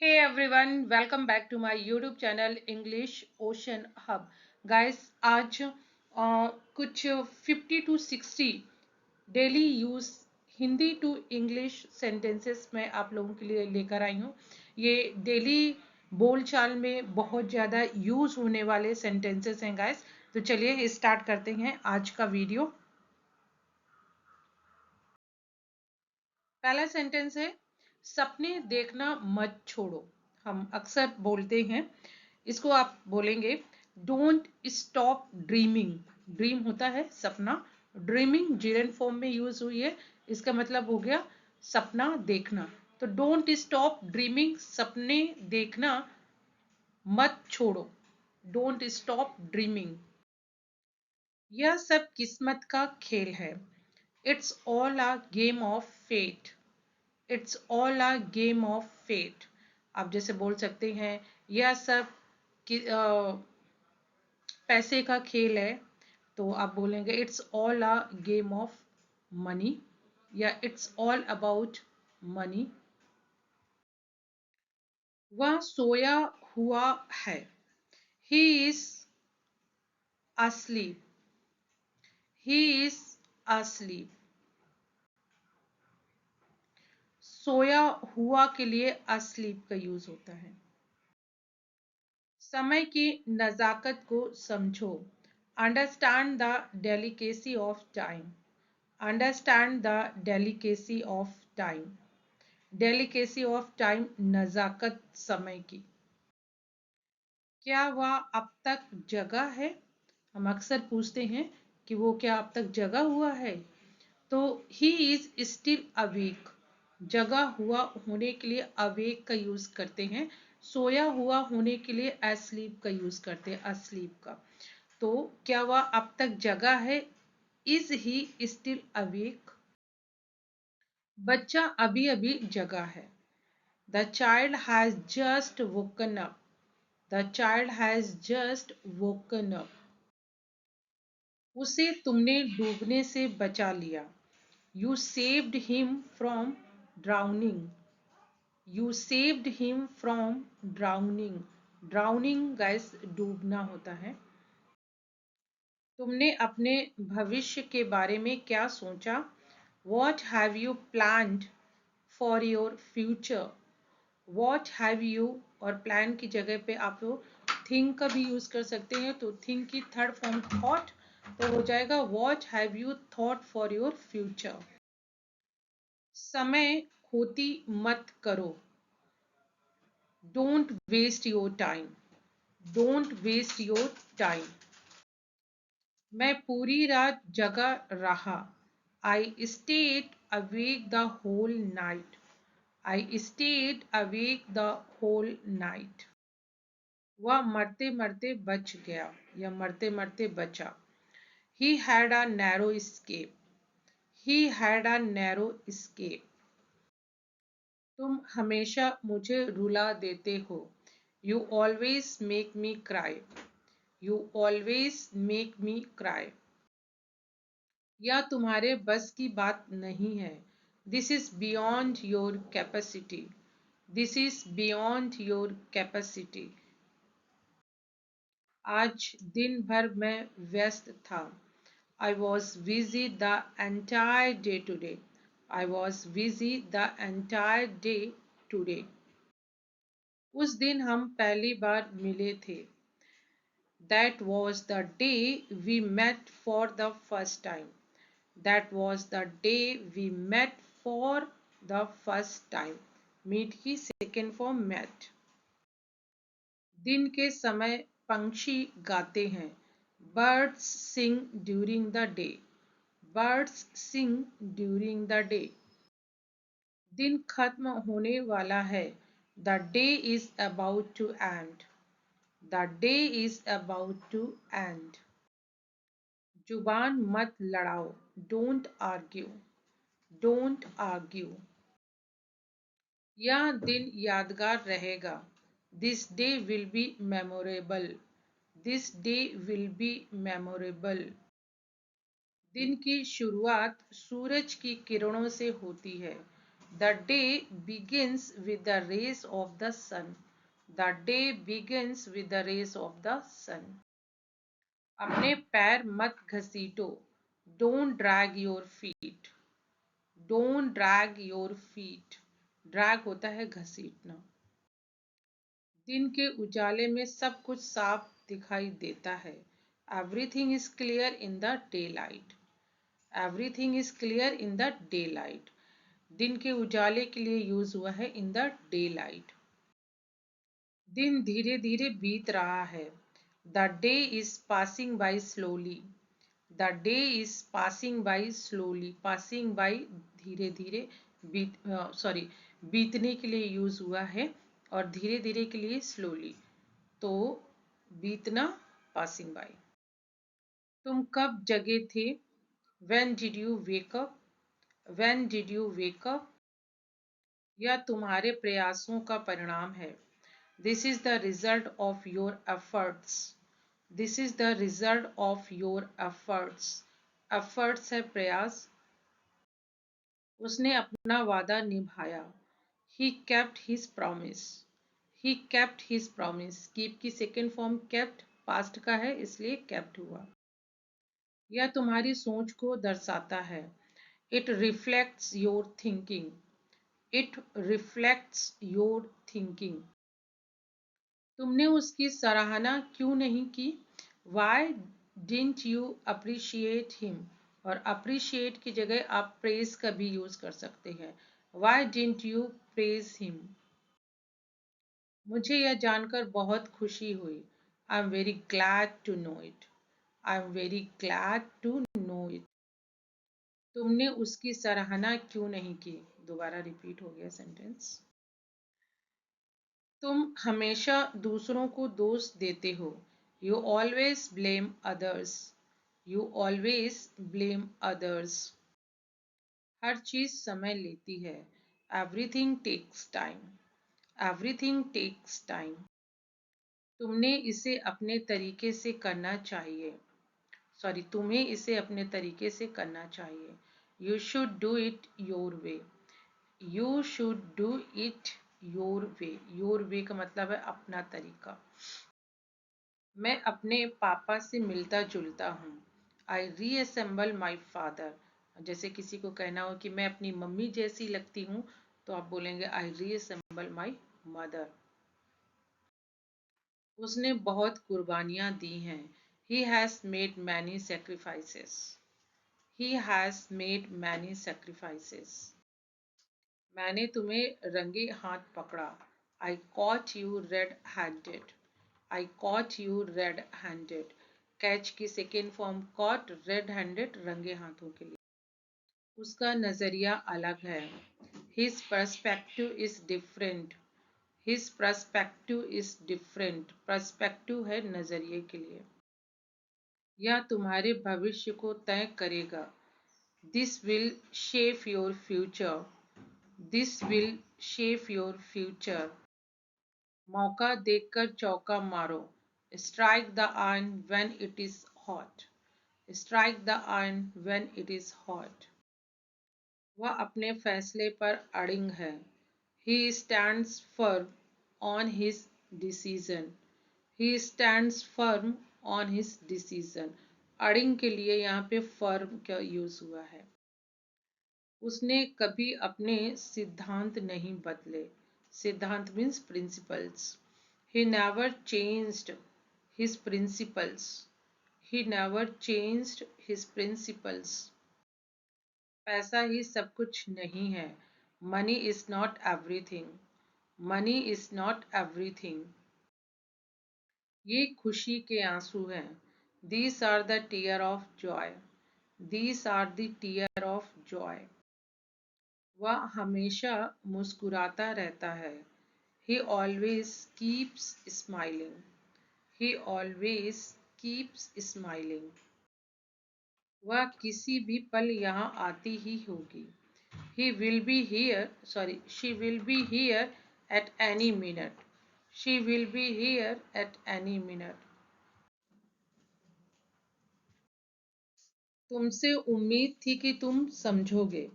Hey everyone, welcome back to my YouTube channel English Ocean Hub. Guys, आज कुछ 50 to 60 daily use Hindi to English sentences मैं आप लोगों के लिए लेकर आई हूँ। ये डेली बोलचाल में बहुत ज़्यादा यूज होने वाले सेंटेंसेस हैं गाइस। तो चलिए स्टार्ट करते हैं आज का वीडियो। पहला सेंटेंस है, सपने देखना मत छोड़ो। हम अक्सर बोलते हैं, इसको आप बोलेंगे, डोंट स्टॉप ड्रीमिंग। ड्रीम होता है सपना, ड्रीमिंग जिरेंट फॉर्म में यूज हुई है। इसका मतलब हो गया सपना देखना। तो डोंट स्टॉप ड्रीमिंग, सपने देखना मत छोड़ो। Don't stop dreaming. यह सब किस्मत का खेल है। It's all a game of fate. It's all a game of fate. आप जैसे बोल सकते हैं, यह सब पैसे का खेल है, तो आप बोलेंगे it's all a game of money या इट्स ऑल अबाउट मनी। वह सोया हुआ है। He is asleep। He is asleep। सोया हुआ के लिए asleep का यूज होता है। समय की नजाकत को समझो। Understand the delicacy of time. Understand the delicacy of time. Delicacy of time, नजाकत समय की। क्या वह अब तक जगा है? हम अक्सर पूछते हैं कि वो क्या अब तक जगा हुआ है। तो ही इज स्टिल अवेक। जगा हुआ होने के लिए अवेक का यूज करते हैं। सोया हुआ होने के लिए asleep का यूज करते हैं, asleep का। तो क्या वह अब तक जगा है? Is he still awake. बच्चा अभी अभी जगा है। The child has just woken up. The child has just woken up. उसे तुमने डूबने से बचा लिया। You saved him from drowning. You saved him from drowning. Drowning guys डूबना होता है। तुमने अपने भविष्य के बारे में क्या सोचा? What have you planned for your future? What have you, और प्लान की जगह पे आप लोग थिंक का भी यूज कर सकते हैं। तो थिंक की थर्ड फॉर्म थॉट, तो हो जाएगा what have you thought for your future. समय खोती मत करो। Don't waste your time. Don't waste your time. मैं पूरी रात जगा रहा। I stayed awake the whole night. I stayed awake the whole night. वह मरते मरते बच गया या मरते मरते बचा। He had a narrow escape। He had a narrow escape। तुम हमेशा मुझे रुला देते हो। You always make me cry. You always make me cry. यह तुम्हारे बस की बात नहीं है। This is beyond your capacity. This is beyond your capacity. आज दिन भर मैं व्यस्त था। I was busy the entire day today. I was busy the entire day today. उस दिन हम पहली बार मिले थे। That was the day we met for the first time. That was the day we met for the first time. Meet की second form met. दिन के समय पंछी गाते हैं। Birds sing during the day. Birds sing during the day. दिन खत्म होने वाला है। The day is about to end. The day is about to end. जुबान मत लड़ाओ। Don't argue. Don't argue. यह दिन यादगार रहेगा। This day will be memorable. This day will be memorable. दिन की शुरुआत सूरज की किरणों से होती है। The day begins with the rays of the sun. The day begins with the rays of the sun. अपने पैर मत घसीटो. Don't drag your feet. Don't drag your feet. Drag होता है घसीटना. दिन के उजाले में सब कुछ साफ दिखाई देता है. Everything is clear in the daylight. Everything is clear in the daylight. दिन के उजाले के लिए यूज हुआ है in the daylight. दिन धीरे धीरे बीत रहा है. The day is passing by slowly. The day is passing by slowly. Passing by धीरे धीरे बीतने के लिए यूज हुआ है और धीरे धीरे के लिए slowly. तो बीतना passing by. तुम कब जगे थे? When did you wake up? When did you wake up? यह तुम्हारे प्रयासों का परिणाम है. This is the result of your efforts. This is the result of your efforts. Efforts है प्रयास. उसने अपना वादा निभाया. He kept his promise. He kept his promise. Keep की second form kept past का है इसलिए kept हुआ. यह तुम्हारी सोच को दर्शाता है. It reflects your thinking. It reflects your thinking. तुमने उसकी सराहना क्यों नहीं की? Why didn't you appreciate him? और appreciate की जगह आप praise का भी यूज कर सकते हैं. Why didn't you praise him? मुझे यह जानकर बहुत खुशी हुई. I am very glad to know it. I am very glad to know it. तुमने उसकी सराहना क्यों नहीं की? दोबारा रिपीट हो गया सेंटेंस. तुम हमेशा दूसरों को दोष देते हो. You always blame others. You always blame others. हर चीज समय लेती है. Everything takes time. Everything takes time. तुमने इसे अपने तरीके से करना चाहिए. तुम्हें इसे अपने तरीके से करना चाहिए. You should do it your way. You should do it your way. Your way का मतलब है अपना तरीका. मैं अपने पापा से मिलता जुलता हूँ. I reassemble my father. जैसे किसी को कहना हो कि मैं अपनी मम्मी जैसी लगती हूँ तो आप बोलेंगे I reassemble my mother. उसने बहुत कुर्बानियाँ दी हैं. He has made many sacrifices. He has made many sacrifices. मैंने तुम्हें रंगे हाथ पकड़ा. I caught you red-handed. I caught you red-handed. Catch की second form caught, red-handed रंगे हाथों के लिए. उसका नजरिया अलग है. His perspective is different. His perspective is different. Perspective है नजरिए के लिए. यह तुम्हारे भविष्य को तय करेगा. This will shape your future. This will shape your future. मौका देखकर चौका मारो. Strike the iron when it is hot. Strike the iron when it is hot. वह अपने फैसले पर अड़िग है. He stands firm on his decision. He stands firm on his decision. अड़िग के लिए यहाँ पे firm का यूज हुआ है. उसने कभी अपने सिद्धांत नहीं बदले. सिद्धांत means principles. He never changed his principles. He never changed his principles. पैसा ही सब कुछ नहीं है. Money is not everything. Money is not everything. ये खुशी के आंसू हैं. These are the tear of joy. These are the tear of joy. वह हमेशा मुस्कुराता रहता है. He always keeps smiling. He always keeps smiling. वह किसी भी पल यहाँ आती ही होगी. He will be here. She will be here at any minute. She will be here at any minute. तुमसे उम्मीद थी कि तुम समझोगे.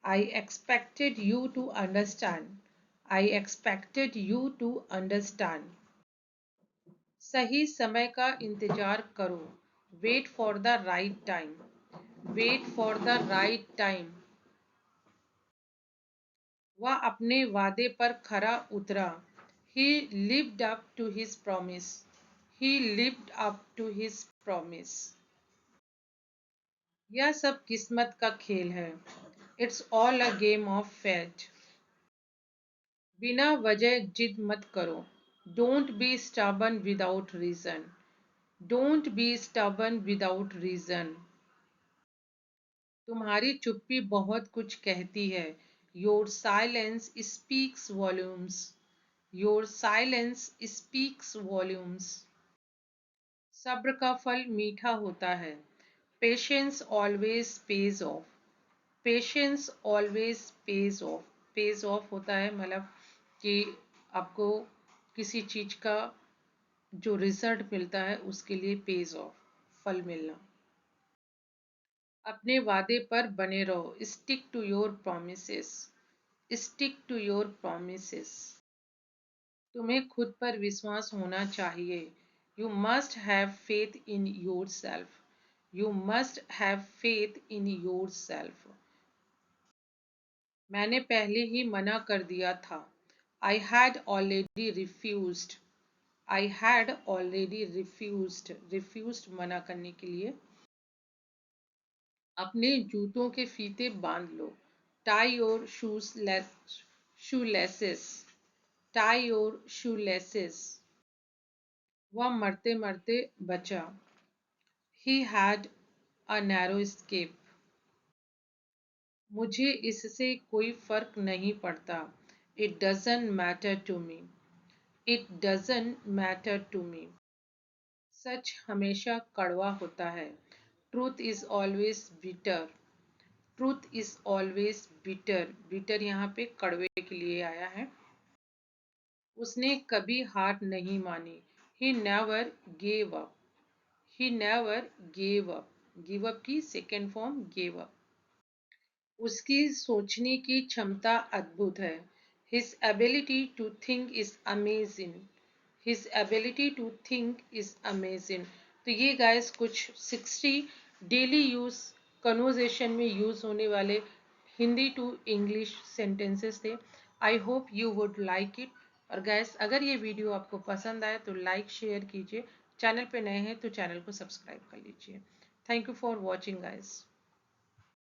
I expected you to understand. I expected you to understand. सही समय का इंतजार करो. Wait for the right time. Wait for the right time. वह अपने वादे पर खरा उतरा. He lived up to his promise. He lived up to his promise. यह सब किस्मत का खेल है. It's all a game of fate. बिना वजह जिद मत करो. Don't be stubborn without reason. Don't be stubborn without reason. तुम्हारी चुप्पी बहुत कुछ कहती है. Your silence speaks volumes. Your silence speaks volumes. सब्र का फल मीठा होता है. Patience always pays off. Patience always pays off. Pays off होता है मतलब कि आपको किसी चीज का जो रिजल्ट मिलता है उसके लिए pays off फल मिलना. अपने वादे पर बने रहो. Stick to your promises. Stick to your promises. तुम्हें खुद पर विश्वास होना चाहिए. You must have faith in yourself. You must have faith in yourself. मैंने पहले ही मना कर दिया था. I had already refused. I had already refused. Refused मना करने के लिए. अपने जूतों के फीते बांध लो. Tie your shoelaces. Tie your shoelaces. वह मरते मरते बचा. He had a narrow escape. मुझे इससे कोई फर्क नहीं पड़ता. It doesn't matter to me. It doesn't matter to me. सच हमेशा कड़वा होता है. Truth is always bitter. Truth is always bitter. Bitter यहाँ पे कड़वे के लिए आया है. उसने कभी हार नहीं मानी. He never gave up. He never gave up. Give up की second form gave up. उसकी सोचने की क्षमता अद्भुत है. His ability to think is amazing. His ability to think is amazing. तो ये गाइस कुछ 60 डेली यूज कन्वर्जेशन में यूज होने वाले हिंदी टू इंग्लिश सेंटेंसेस थे. I hope you would like it. और गाइस अगर ये वीडियो आपको पसंद आए तो लाइक शेयर कीजिए. चैनल पे नए हैं तो चैनल को सब्सक्राइब कर लीजिए. Thank you for watching guys.